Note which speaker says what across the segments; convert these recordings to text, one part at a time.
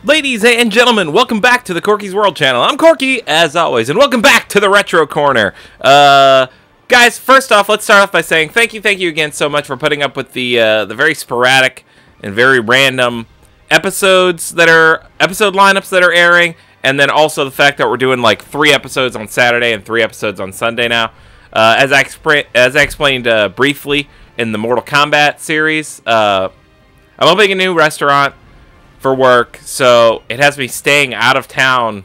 Speaker 1: Ladies and gentlemen, welcome back to the Corky's World channel. I'm Corky, as always, and welcome back to the Retro Corner. Guys, first off, let's start off by saying thank you again so much for putting up with the very sporadic and very random episode lineups that are airing, and then also the fact that we're doing like 3 episodes on Saturday and 3 episodes on Sunday now. As I explained briefly in the Mortal Kombat series, I'm opening a new restaurant for work, so it has me staying out of town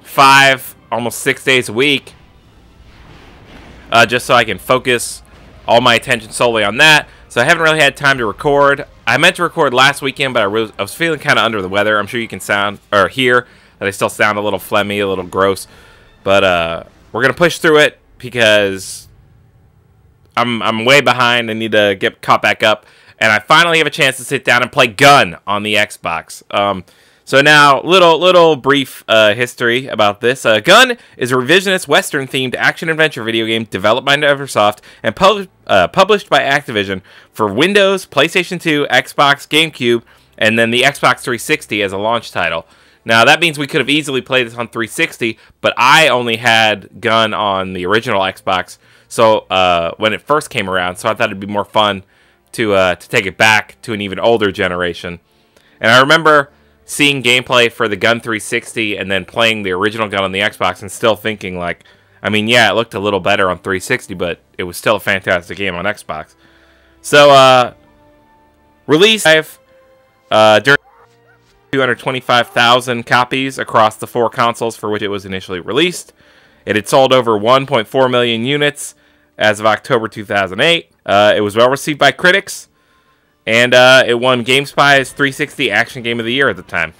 Speaker 1: 5, almost 6 days a week, just so I can focus all my attention solely on that. So I haven't really had time to record. I meant to record last weekend, but I was feeling kind of under the weather. I'm sure you can hear that I still sound a little phlegmy, a little gross, but we're gonna push through it because I'm way behind. I need to get caught back up. And I finally have a chance to sit down and play Gun on the Xbox. So now, little brief history about this. Gun is a revisionist Western-themed action-adventure video game developed by Neversoft and published by Activision for Windows, PlayStation 2, Xbox, GameCube, and then the Xbox 360 as a launch title. Now, that means we could have easily played this on 360, but I only had Gun on the original Xbox so when it first came around, so I thought it'd be more fun to take it back to an even older generation. And I remember seeing gameplay for the Gun 360 and then playing the original Gun on the Xbox and still thinking, like, I mean, yeah, it looked a little better on 360, but it was still a fantastic game on Xbox. So, release during 225,000 copies across the 4 consoles for which it was initially released. It had sold over 1.4 million units as of October 2008. It was well received by critics, and it won GameSpy's 360 Action Game of the Year at the time.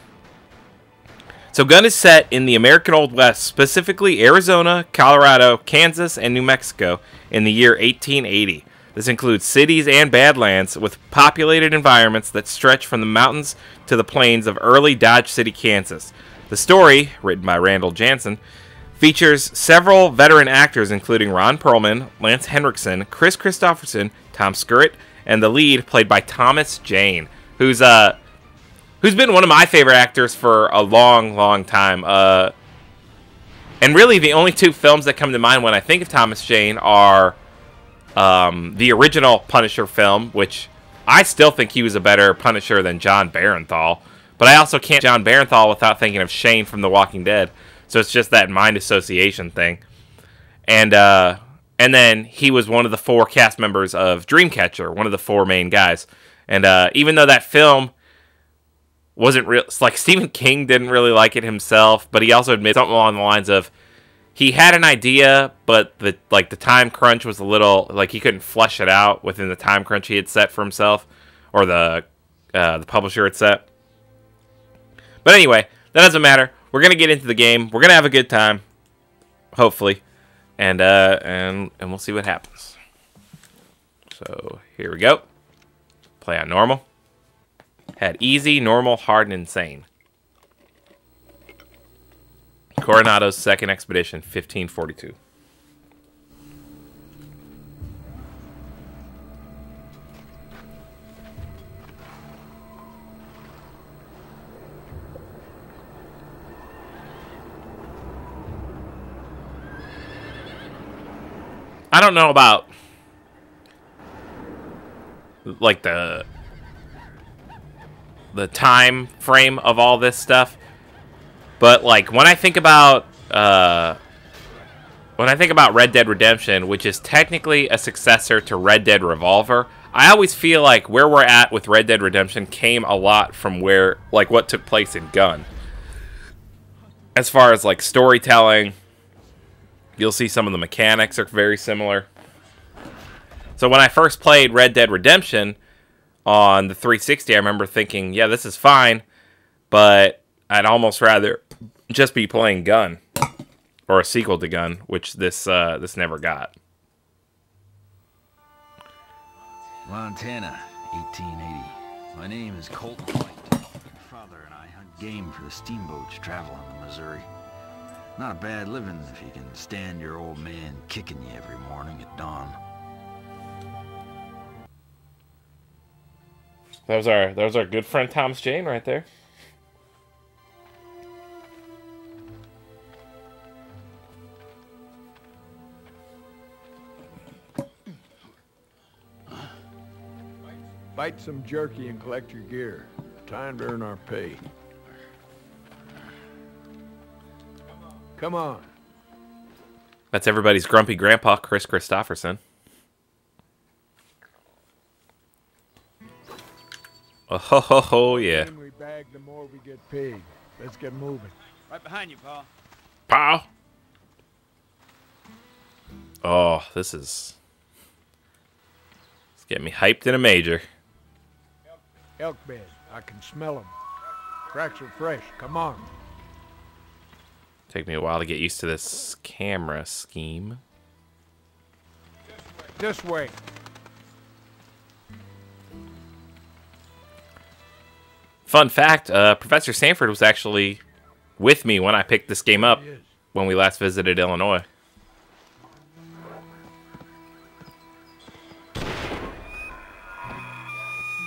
Speaker 1: So Gun is set in the American Old West, specifically Arizona, Colorado, Kansas, and New Mexico in the year 1880. This includes cities and badlands with populated environments that stretch from the mountains to the plains of early Dodge City, Kansas. The story, written by Randall Jansen, features several veteran actors including Ron Perlman, Lance Henriksen, Chris Christopherson, Tom Skerritt, and the lead played by Thomas Jane, who's been one of my favorite actors for a long time. And really the only 2 films that come to mind when I think of Thomas Jane are the original Punisher film, which I still think he was a better Punisher than John Barenthal, but I also can't John Barenthal without thinking of Shane from The Walking Dead. So it's just that mind association thing. And then he was one of the 4 cast members of Dreamcatcher, one of the 4 main guys. And even though that film wasn't real, like, Stephen King didn't really like it himself, but he also admitted something along the lines of he had an idea, but the time crunch was a little, like, he couldn't flesh it out within the time crunch he had set for himself, or the publisher had set. But anyway, that doesn't matter. We're gonna get into the game. We're gonna have a good time, hopefully, and we'll see what happens. So here we go. Play on normal. Had easy, normal, hard, and insane. Coronado's second expedition, 1542. I don't know about, like, the time frame of all this stuff, but, like, when I think about Red Dead Redemption, which is technically a successor to Red Dead Revolver, I always feel like where we're at with Red Dead Redemption came a lot from what took place in Gun. As far as, like, storytelling, you'll see some of the mechanics are very similar. So when I first played Red Dead Redemption on the 360, I remember thinking, yeah, this is fine, but I'd almost rather just be playing Gun, or a sequel to Gun, which this never got.
Speaker 2: Montana, 1880. My name is Colton White. My father and I hunt game for the steamboats traveling the Missouri. Not a bad living if you can stand your old man kicking you every morning at dawn.
Speaker 1: That was our good friend Thomas Jane right there.
Speaker 3: Bite some jerky and collect your gear. Time to earn our pay. Come on.
Speaker 1: That's everybody's grumpy grandpa, Chris Christopherson. Oh, ho, ho, ho, yeah.
Speaker 3: The more we bag, the more we get paid. Let's get moving.
Speaker 4: Right behind you, Pa.
Speaker 1: Pow! Oh, this is... It's getting me hyped in a major.
Speaker 3: Elk bed. I can smell them. Cracks are fresh. Come on.
Speaker 1: Take me a while to get used to this camera scheme.
Speaker 3: This way.
Speaker 1: Fun fact, Professor Sanford was actually with me when I picked this game up when we last visited Illinois.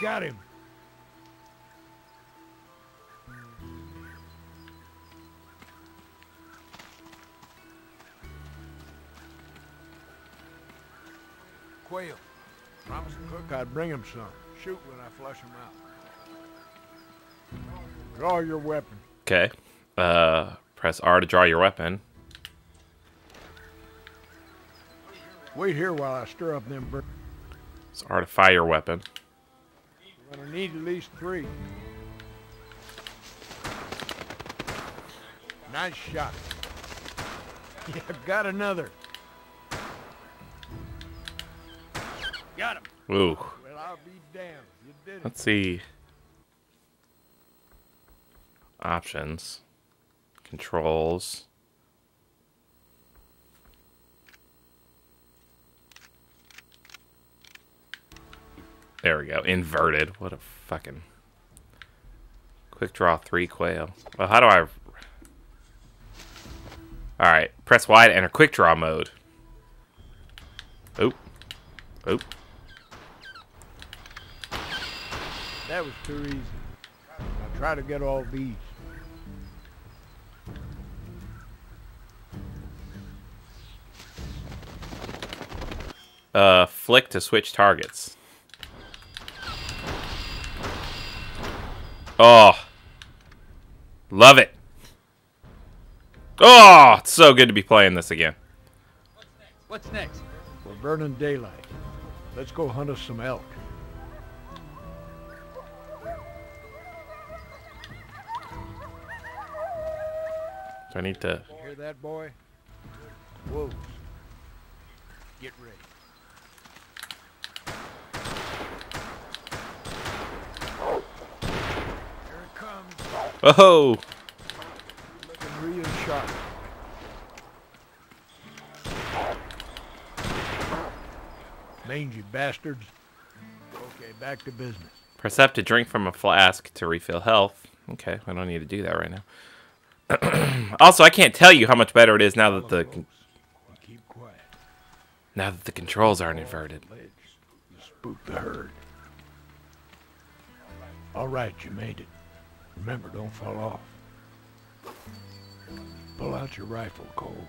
Speaker 3: Got him. Quail. Promised the cook I'd bring him some. Shoot when I flush him out. Draw your weapon.
Speaker 1: Okay. Press R to draw your weapon.
Speaker 3: Wait here while I stir up them birds.
Speaker 1: It's R to fire your weapon.
Speaker 3: We're gonna need at least 3. Nice shot. Yeah, got another.
Speaker 4: Got him.
Speaker 1: Ooh.
Speaker 3: Well, I'll be damned. You did it.
Speaker 1: Let's see. Options. Controls. There we go. Inverted. What a fucking... Quick draw 3 quail. Well, how do I... Alright. Press Y to enter quick draw mode. Oop. Oop.
Speaker 3: That was too easy. Now try to get all these.
Speaker 1: Flick to switch targets. Oh. Love it. Oh, it's so good to be playing this again.
Speaker 4: What's next?
Speaker 3: We're burning daylight. Let's go hunt us some elk.
Speaker 1: Do I need to...
Speaker 3: Hear that, boy? Wolves. Get ready. Here it comes.
Speaker 1: Oh!
Speaker 3: Looking real sharp. Mangy bastards. Okay, back to business.
Speaker 1: Press F to drink from a flask to refill health. Okay, I don't need to do that right now. Also, I can't tell you how much better it is now that the
Speaker 3: Keep quiet.
Speaker 1: controls aren't inverted.
Speaker 3: Ledge. You spooked the herd. All right, you made it. Remember, don't fall off. Pull out your rifle, Cole.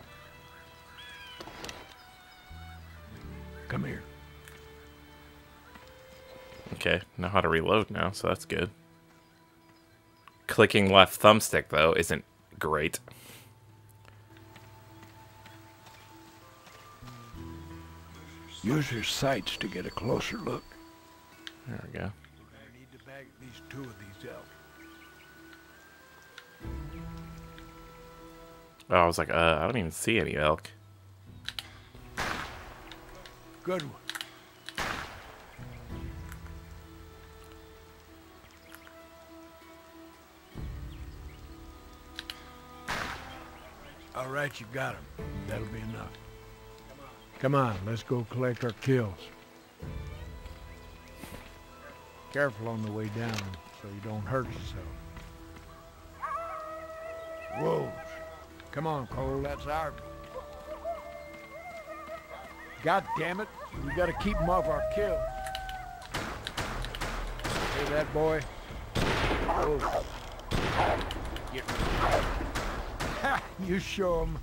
Speaker 3: Come here.
Speaker 1: Okay, know how to reload now, so that's good. Clicking left thumbstick, though, isn't great.
Speaker 3: Use your sights to get a closer look.
Speaker 1: There we go.
Speaker 3: I need to bag at least 2 of these elk.
Speaker 1: Oh, I was like, I don't even see any elk.
Speaker 3: Good one. All right, you got him. That'll be enough. Come on, let's go collect our kills. Careful on the way down so you don't hurt yourself. Wolves. Come on, Cole, that's our... God damn it, we gotta keep them off our kills. Hear that, boy? Oh. Get ready. Ha! You show them.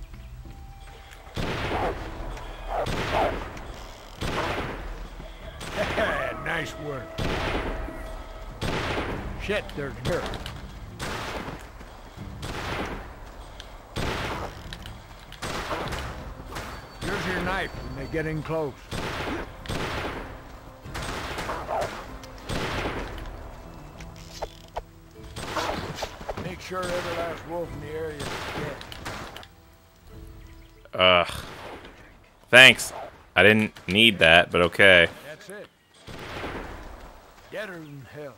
Speaker 3: Nice work. Shit, there's dirt. Here's your knife when they get in close. Make sure every last wolf in the area is dead.
Speaker 1: Ugh. Thanks. I didn't need that, but okay.
Speaker 3: That's it. Deader than hell.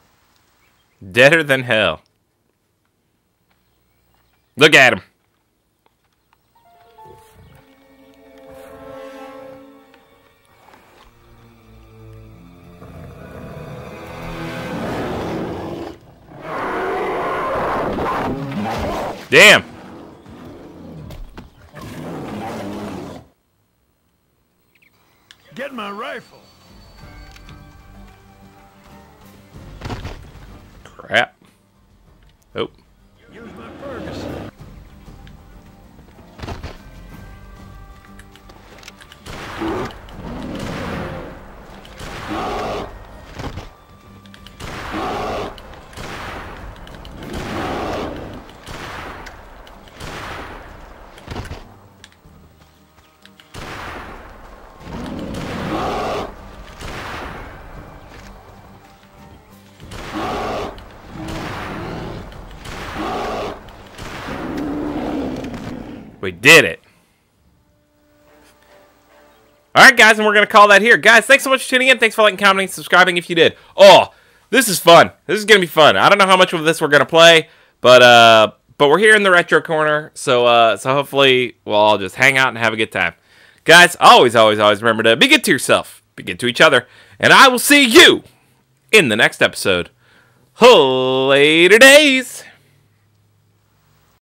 Speaker 1: Deader than hell. Look at him. Damn.
Speaker 3: Get my rifle.
Speaker 1: Crap. Oh.
Speaker 3: Use my Ferguson.
Speaker 1: We did it. Alright, guys, and we're going to call that here. Guys, thanks so much for tuning in. Thanks for liking, commenting, subscribing if you did. Oh, this is fun. This is going to be fun. I don't know how much of this we're going to play, but we're here in the Retro Corner, so hopefully we'll all just hang out and have a good time. Guys, always remember to be good to yourself, be good to each other, and I will see you in the next episode. Later days.